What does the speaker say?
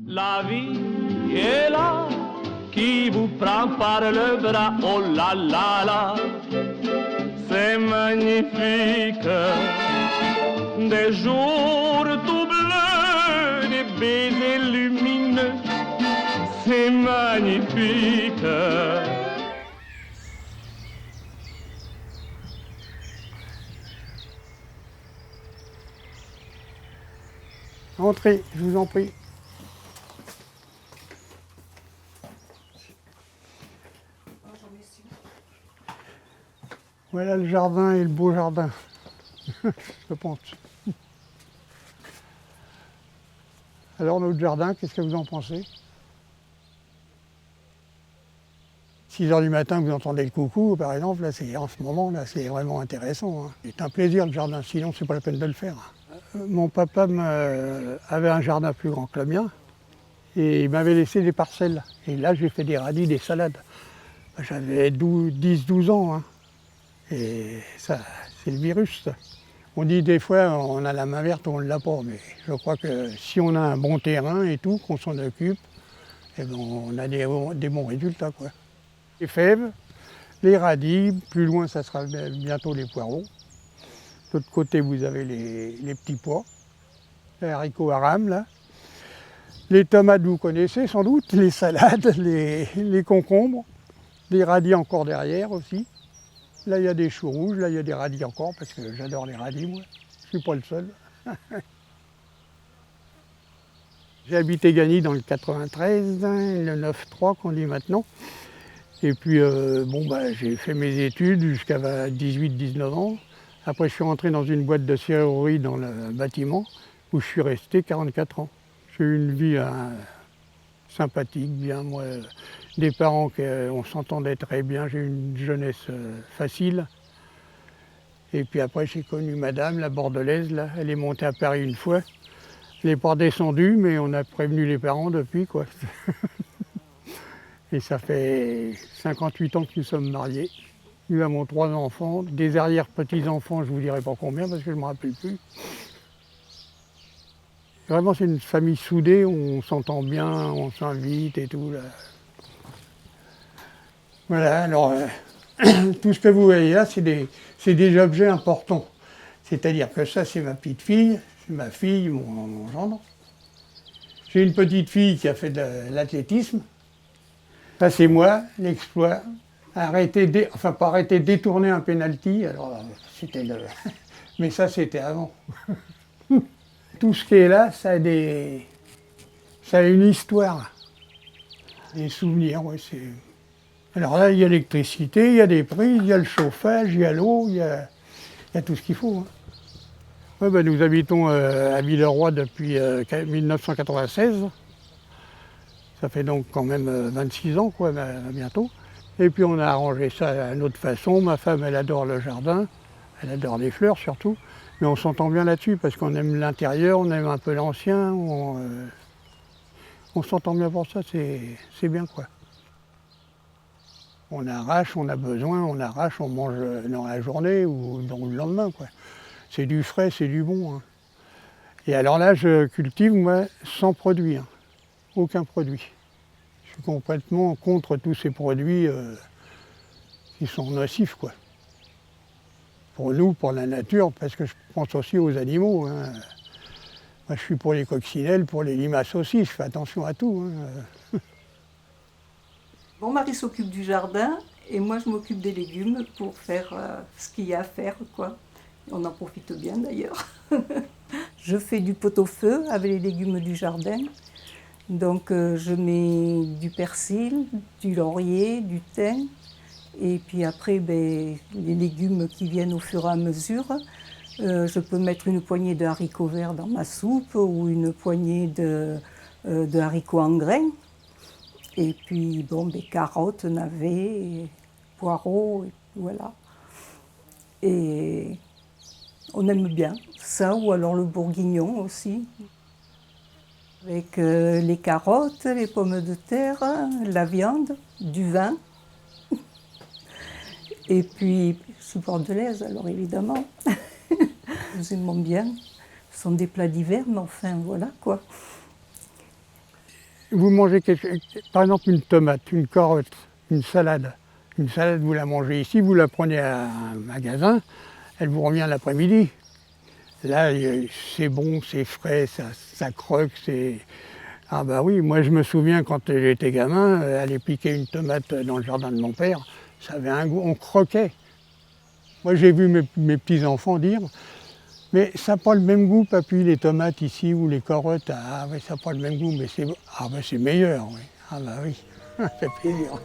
La vie est là, qui vous prend par le bras, oh là là là, c'est magnifique. Des jours tout bleus, des baisers lumineux, c'est magnifique. Entrez, je vous en prie. Voilà le jardin et le beau jardin, je pense. Alors notre jardin, qu'est-ce que vous en pensez? 6 h du matin, vous entendez le coucou, par exemple, là, en ce moment, là, c'est vraiment intéressant. Hein. C'est un plaisir le jardin, sinon c'est pas la peine de le faire. Mon papa avait un jardin plus grand que le mien et il m'avait laissé des parcelles. Et là, j'ai fait des radis, des salades. J'avais 10-12 ans. Hein. Et ça, c'est le virus. Ça. On dit des fois, on a la main verte ou on ne l'a pas. Mais je crois que si on a un bon terrain et tout, qu'on s'en occupe, eh ben, on a des bons résultats. Quoi. Les fèves, les radis, plus loin, ça sera bientôt les poireaux. De l'autre côté, vous avez les petits pois, les haricots à rames, là. Les tomates, vous connaissez sans doute, les salades, les concombres, les radis encore derrière aussi. Là, il y a des choux rouges, là, il y a des radis encore, parce que j'adore les radis, moi. Je ne suis pas le seul. J'ai habité Gagny dans le 93, le 9-3 qu'on dit maintenant. Et puis, j'ai fait mes études jusqu'à 18-19 ans. Après, je suis rentré dans une boîte de serrurerie dans le bâtiment, où je suis resté 44 ans. J'ai eu une vie sympathique, bien, moi. Des parents on s'entendait très bien, j'ai eu une jeunesse facile. Et puis après, j'ai connu madame, la bordelaise, là. Elle est montée à Paris une fois. Elle n'est pas redescendue, mais on a prévenu les parents depuis, quoi. Et ça fait 58 ans que nous sommes mariés. Nous avons 3 enfants, des arrière-petits-enfants, je ne vous dirai pas combien parce que je ne me rappelle plus. Vraiment, c'est une famille soudée, on s'entend bien, on s'invite et tout. Là. Voilà, alors, tout ce que vous voyez là, c'est des objets importants. C'est-à-dire que ça, c'est ma petite fille, c'est ma fille, mon gendre. J'ai une petite fille qui a fait de l'athlétisme. Ça, c'est moi, l'exploit. Pas arrêter de détourner un penalty, alors c'était mais ça c'était avant. Tout ce qui est là, ça a une histoire, des souvenirs. Ouais, alors là, il y a l'électricité, il y a des prises, il y a le chauffage, il y a l'eau, il y a tout ce qu'il faut. Hein. Ouais, ben, nous habitons à Villeroy depuis 1996. Ça fait donc quand même 26 ans, quoi, bientôt. Et puis on a arrangé ça à notre façon. Ma femme, elle adore le jardin, elle adore les fleurs surtout. Mais on s'entend bien là-dessus parce qu'on aime l'intérieur, on aime un peu l'ancien. On s'entend bien pour ça, c'est bien quoi. On arrache, on a besoin, on arrache, on mange dans la journée ou dans le lendemain, quoi. C'est du frais, c'est du bon. Hein. Et alors là, je cultive, moi, sans produit, hein. Aucun produit. Je suis complètement contre tous ces produits qui sont nocifs, quoi. Pour nous, pour la nature, parce que je pense aussi aux animaux. Hein. Moi, je suis pour les coccinelles, pour les limaces aussi, je fais attention à tout. Hein. Mon mari s'occupe du jardin et moi je m'occupe des légumes pour faire ce qu'il y a à faire, quoi. On en profite bien d'ailleurs. Je fais du pot-au-feu avec les légumes du jardin. Donc je mets du persil, du laurier, du thym. Et puis après, les légumes qui viennent au fur et à mesure. Je peux mettre une poignée de haricots verts dans ma soupe ou une poignée de haricots en grains. Et puis, carottes, navets, poireaux, et voilà. Et on aime bien ça, ou alors le bourguignon aussi. Avec les carottes, les pommes de terre, la viande, du vin. Et puis, je suis bordelaise, alors évidemment, nous aimons bien Ce sont des plats d'hiver, mais enfin, voilà quoi. Vous mangez par exemple une tomate, une carotte, une salade. Une salade, vous la mangez ici, vous la prenez à un magasin, elle vous revient l'après-midi. Là, c'est bon, c'est frais, ça croque, c'est... Ah bah oui, moi je me souviens quand j'étais gamin, aller piquer une tomate dans le jardin de mon père, ça avait un goût, on croquait. Moi j'ai vu mes petits-enfants dire, mais ça n'a pas le même goût, papy, les tomates ici ou les carottes, ah oui, ça n'a pas le même goût, mais c'est meilleur, oui. Ah bah oui, ça fait plaisir.